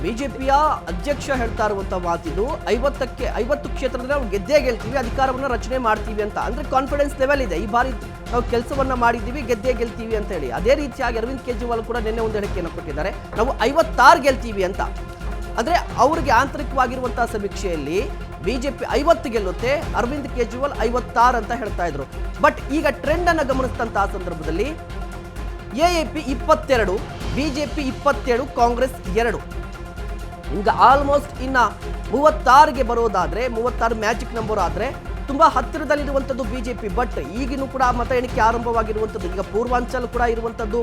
ಬಿಜೆಪಿಯ ಅಧ್ಯಕ್ಷ ಹೇಳ್ತಾ ಇರುವಂತ ಮಾತಿದು 50 ಕ್ಷೇತ್ರದಲ್ಲಿ ನಾವು ಗೆದ್ದೇ ಗೆಲ್ತೀವಿ, ಅಧಿಕಾರವನ್ನ ರಚನೆ ಮಾಡ್ತೀವಿ ಅಂತ. ಅಂದ್ರೆ ಕಾನ್ಫಿಡೆನ್ಸ್ ಲೆವೆಲ್ ಇದೆ, ಈ ಬಾರಿ ನಾವು ಕೆಲಸವನ್ನ ಮಾಡಿದ್ದೀವಿ, ಗೆದ್ದೇ ಗೆಲ್ತೀವಿ ಅಂತ ಹೇಳಿ. ಅದೇ ರೀತಿಯಾಗಿ ಅರವಿಂದ್ ಕೇಜ್ರಿವಾಲ್ ಕೂಡ ನಿನ್ನೆ ಒಂದು ಹೇಳಿಕೆಯನ್ನು ಕೊಟ್ಟಿದ್ದಾರೆ, ನಾವು 56 ಗೆಲ್ತೀವಿ ಅಂತ. ಅಂದ್ರೆ ಅವರಿಗೆ ಆಂತರಿಕವಾಗಿರುವಂತಹ ಸಮೀಕ್ಷೆಯಲ್ಲಿ ಬಿಜೆಪಿ 50 ಗೆಲ್ಲುತ್ತೆ, ಅರವಿಂದ್ ಕೇಜ್ರಿವಾಲ್ 56 ಅಂತ ಹೇಳ್ತಾ ಇದ್ರು. ಬಟ್ ಈಗ ಟ್ರೆಂಡ್ ಅನ್ನು ಗಮನಿಸಿದಂತಹ ಸಂದರ್ಭದಲ್ಲಿ ಎಎಪಿ 22, ಬಿಜೆಪಿ 27, ಕಾಂಗ್ರೆಸ್ 2. ನಿಮ್ಗೆ ಆಲ್ಮೋಸ್ಟ್ ಇನ್ನ 36ಗೆ ಬರೋದಾದ್ರೆ 36 ಮ್ಯಾಜಿಕ್ ನಂಬರ್ ಆದ್ರೆ ತುಂಬಾ ಹತ್ತಿರದಲ್ಲಿರುವಂಥದ್ದು ಬಿಜೆಪಿ. ಬಟ್ ಈಗಿನೂ ಕೂಡ ಮತ ಎಣಿಕೆ ಆರಂಭವಾಗಿರುವಂಥದ್ದು. ಈಗ ಪೂರ್ವಾಂಚಲ್ ಕೂಡ ಇರುವಂಥದ್ದು,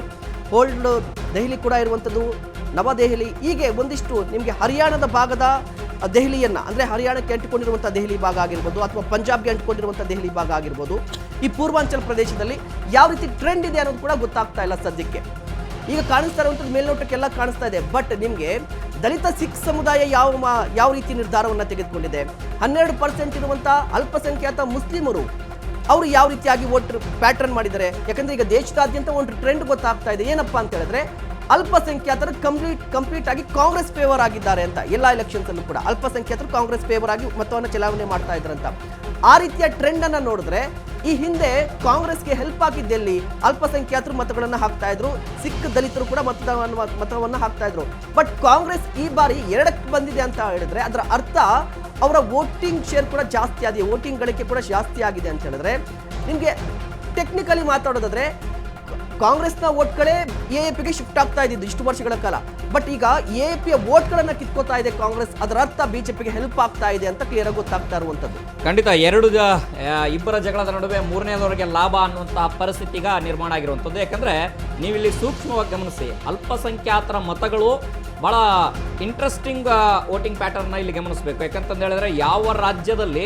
ಓಲ್ಡ್ ದೆಹಲಿ ಕೂಡ ಇರುವಂಥದ್ದು, ನವದೆಹಲಿ, ಹೀಗೆ ಒಂದಿಷ್ಟು ನಿಮಗೆ ಹರಿಯಾಣದ ಭಾಗದ ದೆಹಲಿಯನ್ನ, ಅಂದ್ರೆ ಹರಿಯಾಣಕ್ಕೆ ಅಂಟಿಕೊಂಡಿರುವಂಥ ದೆಹಲಿ ಭಾಗ ಆಗಿರ್ಬೋದು ಅಥವಾ ಪಂಜಾಬ್ಗೆ ಅಂಟಿಕೊಂಡಿರುವಂಥ ದೆಹಲಿ ಭಾಗ ಆಗಿರ್ಬೋದು, ಈ ಪೂರ್ವಾಂಚಲ್ ಪ್ರದೇಶದಲ್ಲಿ ಯಾವ ರೀತಿ ಟ್ರೆಂಡ್ ಇದೆ ಅನ್ನೋದು ಕೂಡ ಗೊತ್ತಾಗ್ತಾ ಇಲ್ಲ ಸದ್ಯಕ್ಕೆ. ಈಗ ಕಾಣಿಸ್ತಾ ಇರುವಂಥದ್ದು ಮೇಲ್ನೋಟಕ್ಕೆಲ್ಲ ಕಾಣಿಸ್ತಾ ಇದೆ. ಬಟ್ ನಿಮಗೆ ದಲಿತ ಸಿಖ್ ಸಮುದಾಯ ಯಾವ ರೀತಿ ನಿರ್ಧಾರವನ್ನು ತೆಗೆದುಕೊಂಡಿದೆ, 12% ಇರುವಂಥ ಅಲ್ಪಸಂಖ್ಯಾತ ಮುಸ್ಲಿಮರು ಅವರು ಯಾವ ರೀತಿಯಾಗಿ ವೋಟ್ ಪ್ಯಾಟರ್ನ್ ಮಾಡಿದ್ದಾರೆ. ಯಾಕಂದ್ರೆ ಈಗ ದೇಶದಾದ್ಯಂತ ಒಂದು ಟ್ರೆಂಡ್ ಗೊತ್ತಾಗ್ತಾ ಇದೆ, ಏನಪ್ಪಾ ಅಂತ ಹೇಳಿದ್ರೆ ಅಲ್ಪಸಂಖ್ಯಾತರು ಕಂಪ್ಲೀಟ್ ಆಗಿ ಕಾಂಗ್ರೆಸ್ ಫೇವರ್ ಆಗಿದ್ದಾರೆ ಅಂತ. ಎಲ್ಲ ಎಲೆಕ್ಷನ್ಸ್ ಅಲ್ಲೂ ಕೂಡ ಅಲ್ಪಸಂಖ್ಯಾತರು ಕಾಂಗ್ರೆಸ್ ಫೇವರ್ ಆಗಿ ಮತವನ್ನು ಚಲಾವಣೆ ಮಾಡ್ತಾ ಇದ್ರಂತ. ಆ ರೀತಿಯ ಟ್ರೆಂಡ್ ಅನ್ನ ನೋಡಿದ್ರೆ ಈ ಹಿಂದೆ ಕಾಂಗ್ರೆಸ್ಗೆ ಹೆಲ್ಪ್ ಆಗಿದ್ದೆಲ್ಲಿ ಅಲ್ಪಸಂಖ್ಯಾತರು ಮತಗಳನ್ನು ಹಾಕ್ತಾ ಇದ್ರು, ಸಿಖ್ ದಲಿತರು ಕೂಡ ಮತವನ್ನು ಹಾಕ್ತಾ ಇದ್ರು. ಬಟ್ ಕಾಂಗ್ರೆಸ್ ಈ ಬಾರಿ 2ಕ್ಕೆ ಬಂದಿದೆ ಅಂತ ಹೇಳಿದ್ರೆ ಅದರ ಅರ್ಥ ಅವರ ವೋಟಿಂಗ್ ಶೇರ್ ಕೂಡ ಜಾಸ್ತಿ ಆಗಿದೆ, ವೋಟಿಂಗ್ ಗಳಿಕೆ ಕೂಡ ಜಾಸ್ತಿ ಆಗಿದೆ ಅಂತ ಹೇಳಿದ್ರೆ. ನಿಮಗೆ ಟೆಕ್ನಿಕಲಿ ಮಾತಾಡೋದಾದ್ರೆ ಕಾಂಗ್ರೆಸ್ನ ವೋಟ್ಗಳೇ ಎಎಪಿಗೆ ಶಿಫ್ಟ್ ಆಗ್ತಾ ಇದ್ದಿದ್ದು ಇಷ್ಟು ವರ್ಷಗಳ ಕಾಲ. ಬಟ್ ಈಗ ಎಎಪಿಯ ವೋಟ್ಗಳನ್ನ ಕಿತ್ಕೋತಾ ಇದೆ ಕಾಂಗ್ರೆಸ್, ಅದರ ಅರ್ಥ ಬಿಜೆಪಿಗೆ ಹೆಲ್ಪ್ ಆಗ್ತಾ ಇದೆ ಅಂತ ಕ್ಲಿಯರ್ ಆಗಿ ಗೊತ್ತಾಗ್ತಾ ಇರುವಂತದ್ದು. ಖಂಡಿತ ಇಬ್ಬರ ಜಗಳದ ನಡುವೆ ಮೂರನೇದವರಿಗೆ ಲಾಭ ಅನ್ನುವಂತಹ ಪರಿಸ್ಥಿತಿ ಈಗ ನಿರ್ಮಾಣ ಆಗಿರುವಂಥದ್ದು. ಯಾಕಂದ್ರೆ ನೀವಿಲ್ಲಿ ಸೂಕ್ಷ್ಮವಾಗಿ ಗಮನಿಸಿ, ಅಲ್ಪಸಂಖ್ಯಾತರ ಮತಗಳು ಬಹಳ ಇಂಟ್ರೆಸ್ಟಿಂಗ್ ವೋಟಿಂಗ್ ಪ್ಯಾಟರ್ನ್ ಇಲ್ಲಿ ಗಮನಿಸಬೇಕು. ಯಾಕಂತಂದು ಹೇಳಿದ್ರೆ ಯಾವ ರಾಜ್ಯದಲ್ಲಿ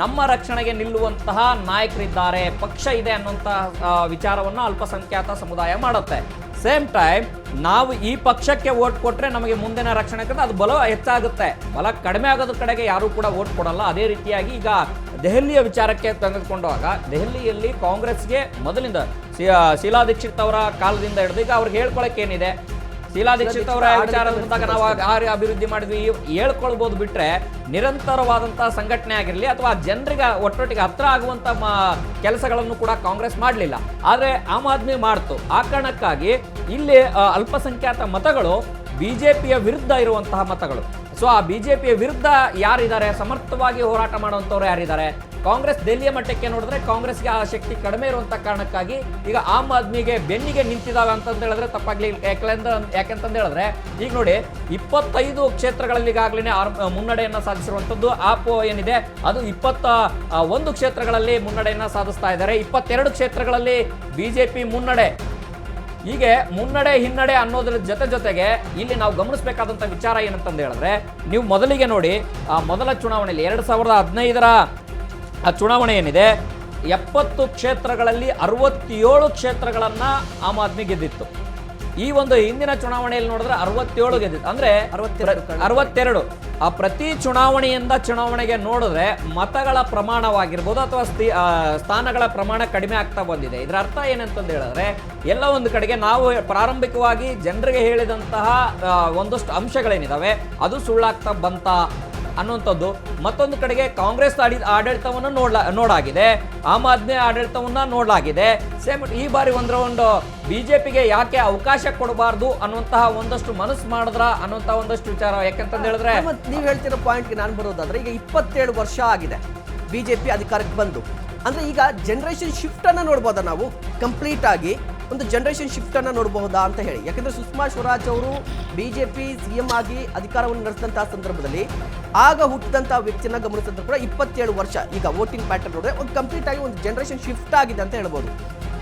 ನಮ್ಮ ರಕ್ಷಣೆಗೆ ನಿಲ್ಲುವಂತಹ ನಾಯಕರಿದ್ದಾರೆ, ಪಕ್ಷ ಇದೆ ಅನ್ನುವಂತಹ ವಿಚಾರವನ್ನು ಅಲ್ಪಸಂಖ್ಯಾತ ಸಮುದಾಯ ಮಾಡುತ್ತೆ. ಸೇಮ್ ಟೈಮ್ ನಾವು ಈ ಪಕ್ಷಕ್ಕೆ ವೋಟ್ ಕೊಟ್ಟರೆ ನಮಗೆ ಮುಂದಿನ ರಕ್ಷಣೆ ಅದು ಬಲ ಹೆಚ್ಚಾಗುತ್ತೆ, ಬಲ ಕಡಿಮೆ ಆಗೋದ್ರ ಕಡೆಗೆ ಯಾರು ಕೂಡ ವೋಟ್ ಕೊಡಲ್ಲ. ಅದೇ ರೀತಿಯಾಗಿ ಈಗ ದೆಹಲಿಯ ವಿಚಾರಕ್ಕೆ ತೆಗೆದುಕೊಂಡಾಗ ದೆಹಲಿಯಲ್ಲಿ ಕಾಂಗ್ರೆಸ್ಗೆ ಮೊದಲಿಂದ ಶೀಲಾ ದೀಕ್ಷಿತ್ ಅವರ ಕಾಲದಿಂದ ಹಿಡಿದು ಈಗ ಅವ್ರಿಗೆ ಹೇಳ್ಕೊಳಕ್ಕೆ ಏನಿದೆ, ಶೀಲಾ ದೀಕ್ಷಿತ್ ಅವರ ವಿಚಾರ ಬಂದಾಗ ನಾವು ಅಭಿವೃದ್ಧಿ ಮಾಡಿದ್ವಿ ಹೇಳ್ಕೊಳ್ಬಹುದು. ಬಿಟ್ರೆ ನಿರಂತರವಾದಂತಹ ಸಂಘಟನೆ ಆಗಿರಲಿ ಅಥವಾ ಜನರಿಗೆ ಒಟ್ಟೊಟ್ಟಿಗೆ ಹತ್ರ ಆಗುವಂತ ಕೆಲಸಗಳನ್ನು ಕೂಡ ಕಾಂಗ್ರೆಸ್ ಮಾಡಲಿಲ್ಲ. ಆದ್ರೆ ಆಮ್ ಆದ್ಮಿ ಮಾಡ್ತು. ಆ ಕಾರಣಕ್ಕಾಗಿ ಇಲ್ಲಿ ಅಲ್ಪಸಂಖ್ಯಾತ ಮತಗಳು ಬಿಜೆಪಿಯ ವಿರುದ್ಧ ಇರುವಂತಹ ಮತಗಳು. ಸೊ ಆ ಬಿಜೆಪಿಯ ವಿರುದ್ಧ ಯಾರಿದ್ದಾರೆ, ಸಮರ್ಥವಾಗಿ ಹೋರಾಟ ಮಾಡುವಂಥವ್ರು ಯಾರಿದ್ದಾರೆ, ಕಾಂಗ್ರೆಸ್ ದೆಹಲಿಯ ಮಟ್ಟಕ್ಕೆ ನೋಡಿದ್ರೆ ಕಾಂಗ್ರೆಸ್ಗೆ ಆ ಶಕ್ತಿ ಕಡಿಮೆ ಇರುವಂತ ಕಾರಣಕ್ಕಾಗಿ ಈಗ ಆಮ್ ಆದ್ಮಿಗೆ ಬೆನ್ನಿಗೆ ನಿಂತಿದ್ದಾವೆ ಅಂತಂದು ಹೇಳಿದ್ರೆ ತಪ್ಪಾಗ್ಲಿ. ಯಾಕೆಂತಂದು ಹೇಳಿದ್ರೆ ಈಗ ನೋಡಿ 25 ಕ್ಷೇತ್ರಗಳಲ್ಲಿ ಈಗಾಗಲೇ ಮುನ್ನಡೆಯನ್ನ ಸಾಧಿಸಿರುವಂಥದ್ದು. ಆಪ್ ಏನಿದೆ ಅದು 21 ಕ್ಷೇತ್ರಗಳಲ್ಲಿ ಮುನ್ನಡೆಯನ್ನ ಸಾಧಿಸ್ತಾ ಇದ್ದಾರೆ. 22 ಕ್ಷೇತ್ರಗಳಲ್ಲಿ ಬಿಜೆಪಿ ಮುನ್ನಡೆ. ಹೀಗೆ ಮುನ್ನಡೆ ಹಿನ್ನಡೆ ಅನ್ನೋದ್ರ ಜೊತೆಗೆ ಇಲ್ಲಿ ನಾವು ಗಮನಿಸಬೇಕಾದಂಥ ವಿಚಾರ ಏನಂತಂದು ಹೇಳಿದ್ರೆ, ನೀವು ಮೊದಲಿಗೆ ನೋಡಿ ಮೊದಲ ಚುನಾವಣೆಯಲ್ಲಿ 2015ರ ಚುನಾವಣೆ ಏನಿದೆ 70 ಕ್ಷೇತ್ರಗಳಲ್ಲಿ 67 ಕ್ಷೇತ್ರಗಳನ್ನ ಆಮ್ ಆದ್ಮಿ ಗೆದ್ದಿತ್ತು. ಈ ಒಂದು ಹಿಂದಿನ ಚುನಾವಣೆಯಲ್ಲಿ ನೋಡಿದ್ರೆ 67 ಗೆದ್ದಿತ್ತು, ಅಂದ್ರೆ 62. ಆ ಪ್ರತಿ ಚುನಾವಣೆಗೆ ನೋಡಿದ್ರೆ ಮತಗಳ ಪ್ರಮಾಣವಾಗಿರ್ಬೋದು ಅಥವಾ ಸ್ಥಾನಗಳ ಪ್ರಮಾಣ ಕಡಿಮೆ ಆಗ್ತಾ ಬಂದಿದೆ. ಇದರ ಅರ್ಥ ಏನಂತಂದು ಹೇಳಿದ್ರೆ ಎಲ್ಲ ಒಂದು ಕಡೆಗೆ ನಾವು ಪ್ರಾರಂಭಿಕವಾಗಿ ಜನರಿಗೆ ಹೇಳಿದಂತಹ ಒಂದಷ್ಟು ಅಂಶಗಳೇನಿದಾವೆ ಅದು ಸುಳ್ಳಾಗ್ತಾ ಬಂತ ಅನ್ನುವಂಥದ್ದು. ಮತ್ತೊಂದು ಕಡೆಗೆ ಕಾಂಗ್ರೆಸ್ ಆಡಳಿತವನ್ನು ನೋಡಾಗಿದೆ, ಆಮ್ ಆದ್ಮಿ ಆಡಳಿತವನ್ನ ನೋಡಲಾಗಿದೆ. ಸೇಮ್ ಈ ಬಾರಿ ಒಂದು ಬಿಜೆಪಿಗೆ ಯಾಕೆ ಅವಕಾಶ ಕೊಡಬಾರ್ದು ಅನ್ನುವಂತಹ ಒಂದಷ್ಟು ಮನಸ್ಸು ಮಾಡಿದ್ರ ಅನ್ನುವಂತಹ ಒಂದಷ್ಟು ವಿಚಾರ. ಯಾಕಂತಂದು ಹೇಳಿದ್ರೆ ನೀವು ಹೇಳ್ತಿರೋ ಪಾಯಿಂಟ್ಗೆ ನಾನು ಬರೋದಾದ್ರೆ ಈಗ 27 ವರ್ಷ ಆಗಿದೆ ಬಿಜೆಪಿ ಅಧಿಕಾರಕ್ಕೆ ಬಂದು. ಅಂದ್ರೆ ಈಗ ಜನರೇಷನ್ ಶಿಫ್ಟ್ ಅನ್ನ ನೋಡ್ಬೋದಾ ನಾವು, ಕಂಪ್ಲೀಟ್ ಆಗಿ ಒಂದು ಜನರೇಷನ್ ಶಿಫ್ಟ್ ಅನ್ನ ನೋಡಬಹುದಾ ಅಂತ ಹೇಳಿ. ಯಾಕಂದ್ರೆ ಸುಷ್ಮಾ ಸ್ವರಾಜ್ ಅವರು ಬಿಜೆಪಿ ಸಿಎಂ ಆಗಿ ಅಧಿಕಾರವನ್ನು ನಡೆಸಿದಂತಹ ಸಂದರ್ಭದಲ್ಲಿ ಆಗ ಹುಟ್ಟಿದಂತಹ ವ್ಯಕ್ತಿಯನ್ನ ಗಮನಿಸಿದ್ರು ಕೂಡ 27 ವರ್ಷ. ಈಗ ವೋಟಿಂಗ್ ಪ್ಯಾಟರ್ನ್ ನೋಡಿದ್ರೆ ಒಂದು ಕಂಪ್ಲೀಟ್ ಆಗಿ ಒಂದು ಜನರೇಷನ್ ಶಿಫ್ಟ್ ಆಗಿದೆ ಅಂತ ಹೇಳ್ಬೋದು.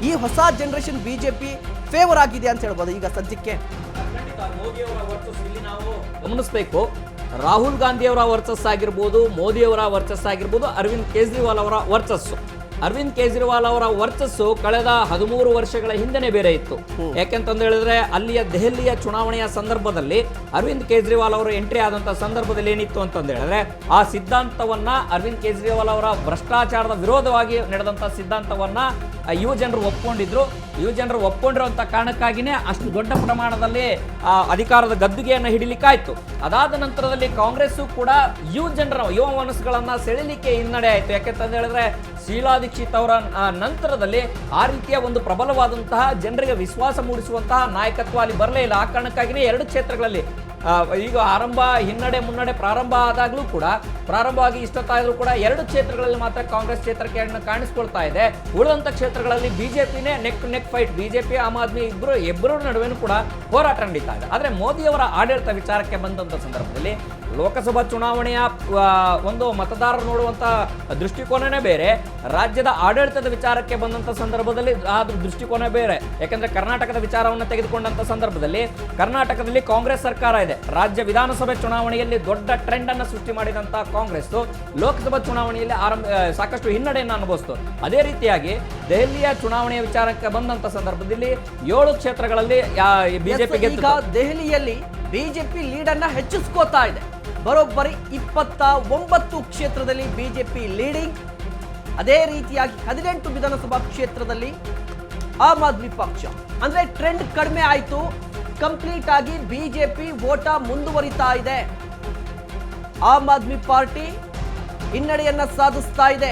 ಈ ಹೊಸ ಜನರೇಷನ್ ಬಿಜೆಪಿ ಫೇವರ್ ಆಗಿದೆ ಅಂತ ಹೇಳ್ಬೋದು ಈಗ ಸದ್ಯಕ್ಕೆ. ನಾವು ಗಮನಿಸಬೇಕು, ರಾಹುಲ್ ಗಾಂಧಿ ಅವರ ವರ್ಚಸ್ ಆಗಿರ್ಬೋದು, ಮೋದಿ ಅವರ ವರ್ಚಸ್ ಆಗಿರ್ಬೋದು, ಅರವಿಂದ್ ಕೇಜ್ರಿವಾಲ್ ಅವರ ವರ್ಚಸ್ಸು. ಅರವಿಂದ್ ಕೇಜ್ರಿವಾಲ್ ಅವರ ವರ್ಚಸ್ಸು ಕಳೆದ 13 ವರ್ಷಗಳ ಹಿಂದೆನೆ ಬೇರೆ ಇತ್ತು. ಯಾಕೆಂತಂದು ಹೇಳಿದ್ರೆ ಅಲ್ಲಿಯ ದೆಹಲಿಯ ಚುನಾವಣೆಯ ಸಂದರ್ಭದಲ್ಲಿ ಅರವಿಂದ್ ಕೇಜ್ರಿವಾಲ್ ಅವರು ಎಂಟ್ರಿ ಆದಂತಹ ಸಂದರ್ಭದಲ್ಲಿ ಏನಿತ್ತು ಅಂತಂದು ಹೇಳಿದ್ರೆ ಆ ಸಿದ್ಧಾಂತವನ್ನ ಅರವಿಂದ್ ಕೇಜ್ರಿವಾಲ್ ಅವರ ಭ್ರಷ್ಟಾಚಾರದ ವಿರೋಧವಾಗಿ ನಡೆದಂತಹ ಸಿದ್ಧಾಂತವನ್ನ ಯುವ ಜನರು ಒಪ್ಕೊಂಡಿದ್ರು. ಯುವ ಜನರು ಒಪ್ಕೊಂಡಿರುವಂಥ ಕಾರಣಕ್ಕಾಗಿಯೇ ಅಷ್ಟು ದೊಡ್ಡ ಪ್ರಮಾಣದಲ್ಲಿ ಅಧಿಕಾರದ ಗದ್ದುಗೆಯನ್ನು ಹಿಡಿಲಿಕ್ಕಾಯ್ತು. ಅದಾದ ನಂತರದಲ್ಲಿ ಕಾಂಗ್ರೆಸ್ಸು ಕೂಡ ಯುವ ಮನಸ್ಸುಗಳನ್ನು ಸೆಳೆಯಲಿಕ್ಕೆ ಹಿನ್ನಡೆ ಆಯಿತು. ಯಾಕೆಂತ ಹೇಳಿದ್ರೆ ಶೀಲಾ ದೀಕ್ಷಿತ್ ಅವರ ನಂತರದಲ್ಲಿ ಆ ರೀತಿಯ ಒಂದು ಪ್ರಬಲವಾದಂತಹ ಜನರಿಗೆ ವಿಶ್ವಾಸ ಮೂಡಿಸುವಂತಹ ನಾಯಕತ್ವ ಅಲ್ಲಿ ಬರಲೇ ಇಲ್ಲ. ಆ ಕಾರಣಕ್ಕಾಗಿಯೇ 2 ಕ್ಷೇತ್ರಗಳಲ್ಲಿ ಈಗ ಹಿನ್ನಡೆ ಮುನ್ನಡೆ ಪ್ರಾರಂಭವಾಗಿ ಇಷ್ಟೊತ್ತಾದರೂ ಕೂಡ 2 ಕ್ಷೇತ್ರಗಳಲ್ಲಿ ಮಾತ್ರ ಕಾಂಗ್ರೆಸ್ ಕ್ಷೇತ್ರಕ್ಕೆ ಕಾಣಿಸ್ಕೊಳ್ತಾ ಇದೆ. ಉಳಿದಂಥ ಕ್ಷೇತ್ರಗಳಲ್ಲಿ ಬಿಜೆಪಿನೇ neck fight. BJP Aam Aadmi ಇಬ್ಬರ ನಡುವೆನೂ ಕೂಡ ಹೋರಾಟ ನಡೀತಾ ಇದೆ. ಆದರೆ ಮೋದಿಯವರ ಆಡಳಿತ ವಿಚಾರಕ್ಕೆ ಬಂದಂಥ ಸಂದರ್ಭದಲ್ಲಿ ಲೋಕಸಭಾ ಚುನಾವಣೆಯ ಒಂದು ಮತದಾರರು ನೋಡುವಂಥ ದೃಷ್ಟಿಕೋನನೇ ಬೇರೆ, ರಾಜ್ಯದ ಆಡಳಿತದ ವಿಚಾರಕ್ಕೆ ಬಂದಂಥ ಸಂದರ್ಭದಲ್ಲಿ ಆ ದೃಷ್ಟಿಕೋನ ಬೇರೆ. ಯಾಕಂದ್ರೆ ಕರ್ನಾಟಕದ ವಿಚಾರವನ್ನು ತೆಗೆದುಕೊಂಡಂಥ ಸಂದರ್ಭದಲ್ಲಿ ಕರ್ನಾಟಕದಲ್ಲಿ ಕಾಂಗ್ರೆಸ್ ಸರ್ಕಾರ ಇದೆ. ರಾಜ್ಯ ವಿಧಾನಸಭೆ ಚುನಾವಣೆಯಲ್ಲಿ ದೊಡ್ಡ ಟ್ರೆಂಡ್ ಅನ್ನು ಸೃಷ್ಟಿ ಮಾಡಿದಂತಹ ಕಾಂಗ್ರೆಸ್ ಲೋಕಸಭಾ ಚುನಾವಣೆಯಲ್ಲಿ ಸಾಕಷ್ಟು ಹಿನ್ನಡೆಯನ್ನು ಅನುಭವಿಸಿತು. ಅದೇ ರೀತಿಯಾಗಿ ದೆಹಲಿಯ ಚುನಾವಣೆಯ ವಿಚಾರಕ್ಕೆ ಬಂದಂತ ಸಂದರ್ಭದಲ್ಲಿ 7 ಕ್ಷೇತ್ರಗಳಲ್ಲಿ ಬಿಜೆಪಿ ಈಗ ದೆಹಲಿಯಲ್ಲಿ ಬಿಜೆಪಿ ಲೀಡ್ ಅನ್ನ ಹೆಚ್ಚಿಸ್ಕೋತಾ ಇದೆ. ಬರೋಬ್ಬರಿ 29 ಕ್ಷೇತ್ರದಲ್ಲಿ ಬಿಜೆಪಿ ಲೀಡಿಂಗ್. ಅದೇ ರೀತಿಯಾಗಿ 18 ವಿಧಾನಸಭಾ ಕ್ಷೇತ್ರದಲ್ಲಿ ಆಮ್ ಆದ್ಮಿ ಪಕ್ಷ, ಅಂದ್ರೆ ಟ್ರೆಂಡ್ ಕಡಿಮೆ ಆಯಿತು. ಕಂಪ್ಲೀಟ್ ಆಗಿ ಬಿಜೆಪಿ ಓಟ ಮುಂದುವರಿತಾ ಇದೆ. ಆಮ್ ಆದ್ಮಿ ಪಾರ್ಟಿ ಹಿನ್ನಡೆಯನ್ನ ಸಾಧಿಸ್ತಾ ಇದೆ.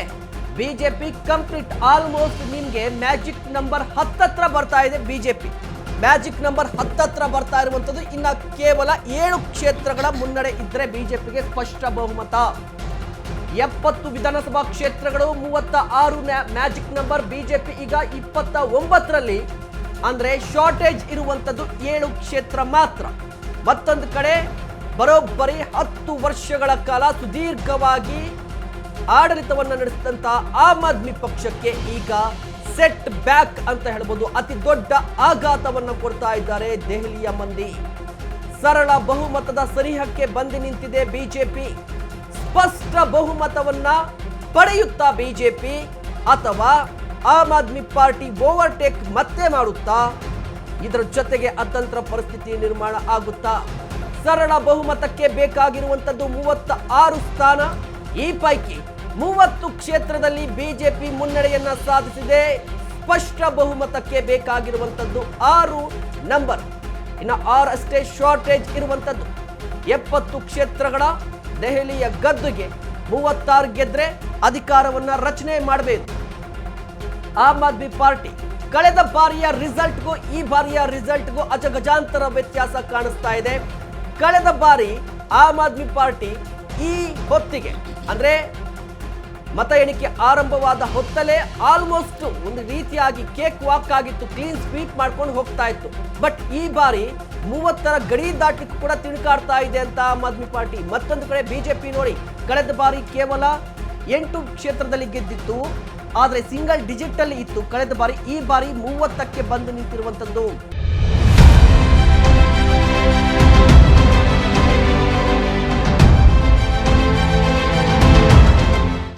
ಬಿಜೆಪಿ ಕಂಪ್ಲೀಟ್ ಆಲ್ಮೋಸ್ಟ್ ನಿಮ್ಗೆ ಮ್ಯಾಜಿಕ್ ನಂಬರ್ 10 ಹತ್ರ ಬರ್ತಾ ಇದೆ. ಬಿಜೆಪಿ ಮ್ಯಾಜಿಕ್ ನಂಬರ್ 10 ಹತ್ರ ಬರ್ತಾ ಇರುವಂತದ್ದು. ಇನ್ನ ಕೇವಲ 7 ಕ್ಷೇತ್ರಗಳ ಮುನ್ನಡೆ ಇದ್ರೆ ಬಿಜೆಪಿಗೆ ಸ್ಪಷ್ಟ ಬಹುಮತ. 70 ವಿಧಾನಸಭಾ ಕ್ಷೇತ್ರಗಳು, 36 ಮ್ಯಾಜಿಕ್ ನಂಬರ್. ಬಿಜೆಪಿ ಈಗ 29ರಲ್ಲಿ, ಅಂದ್ರೆ ಶಾರ್ಟೇಜ್ ಇರುವಂತದ್ದು 7 ಕ್ಷೇತ್ರ ಮಾತ್ರ. ಮತ್ತೊಂದು ಕಡೆ ಬರೋಬ್ಬರಿ 10 ವರ್ಷಗಳ ಕಾಲ ಸುದೀರ್ಘವಾಗಿ ಆಡಳಿತವನ್ನು ನಡೆಸಿದಂತ ಆಮ್ ಆದ್ಮಿ ಪಕ್ಷಕ್ಕೆ ಈಗ ಸೆಟ್ ಬ್ಯಾಕ್ ಅಂತ ಹೇಳ್ಬೋದು. ಅತಿ ದೊಡ್ಡ ಆಘಾತವನ್ನು ಕೊಡ್ತಾ ಇದ್ದಾರೆ ದೆಹಲಿಯ ಮಂದಿ. ಸರಳ ಬಹುಮತದ ಸನಿಹಕ್ಕೆ ಬಂದು ನಿಂತಿದೆ ಬಿಜೆಪಿ. ಸ್ಪಷ್ಟ ಬಹುಮತವನ್ನ ಪಡೆಯುತ್ತಾ ಬಿಜೆಪಿ, ಅಥವಾ ಆಮ್ ಆದ್ಮಿ ಪಾರ್ಟಿ ಓವರ್ಟೇಕ್ ಮತ್ತೆ ಮಾಡುತ್ತಾ? ಇದರ ಜೊತೆಗೆ ಅತಂತ್ರ ಪರಿಸ್ಥಿತಿ ನಿರ್ಮಾಣ ಆಗುತ್ತಾ? ಸರಳ ಬಹುಮತಕ್ಕೆ ಬೇಕಾಗಿರುವಂತದ್ದು 36 ಸ್ಥಾನ. ಈ ಪೈಕಿ 30 ಕ್ಷೇತ್ರದಲ್ಲಿ ಬಿಜೆಪಿ ಮುನ್ನಡೆಯನ್ನ ಸಾಧಿಸಿದೆ. ಸ್ಪಷ್ಟ ಬಹುಮತಕ್ಕೆ ಬೇಕಾಗಿರುವಂತದ್ದು 6 ನಂಬರ್. ಇನ್ನು 6 ಅಷ್ಟೇ ಶಾರ್ಟೇಜ್ ಇರುವಂತದ್ದು. 70 ಕ್ಷೇತ್ರಗಳ ದೆಹಲಿಯ ಗದ್ದುಗೆ 36 ಗೆದ್ರೆ ಅಧಿಕಾರವನ್ನ ರಚನೆ ಮಾಡಬೇಕು ಆಮ್ ಆದ್ಮಿ ಪಾರ್ಟಿ. ಕಳೆದ ಬಾರಿಯ ರಿಸಲ್ಟ್ಗೂ ಈ ಬಾರಿಯ ರಿಸಲ್ಟ್ಗೂ ಅಜಗಜಾಂತರ ವ್ಯತ್ಯಾಸ ಕಾಣಿಸ್ತಾ ಇದೆ. ಕಳೆದ ಬಾರಿ ಆಮ್ ಆದ್ಮಿ ಪಾರ್ಟಿ ಈ ಹೊತ್ತಿಗೆ, ಅಂದ್ರೆ ಮತ ಎಣಿಕೆ ಆರಂಭವಾದ ಹೊತ್ತಲೇ ಆಲ್ಮೋಸ್ಟ್ ಒಂದು ರೀತಿಯಾಗಿ ಕೇಕ್ ವಾಕ್ ಆಗಿತ್ತು, ಕ್ಲೀನ್ ಸ್ವೀಪ್ ಮಾಡ್ಕೊಂಡು ಹೋಗ್ತಾ ಇತ್ತು. ಬಟ್ ಈ ಬಾರಿ 30ರ ಗಡಿ ದಾಟಲಿಕ್ಕೂ ಕೂಡ ತಿಣುಕಾಡ್ತಾ ಇದೆ ಅಂತ ಆಮ್ ಆದ್ಮಿ ಪಾರ್ಟಿ. ಮತ್ತೊಂದು ಕಡೆ ಬಿಜೆಪಿ ನೋಡಿ, ಕಳೆದ ಬಾರಿ ಕೇವಲ 8 ಕ್ಷೇತ್ರದಲ್ಲಿ ಗೆದ್ದಿತ್ತು, ಆದ್ರೆ ಸಿಂಗಲ್ ಡಿಜಿಟ್ ಅಲ್ಲಿ ಇತ್ತು ಕಳೆದ ಬಾರಿ. ಈ ಬಾರಿ 30ಕ್ಕೆ ಬಂದು ನಿಂತಿರುವಂತದ್ದು.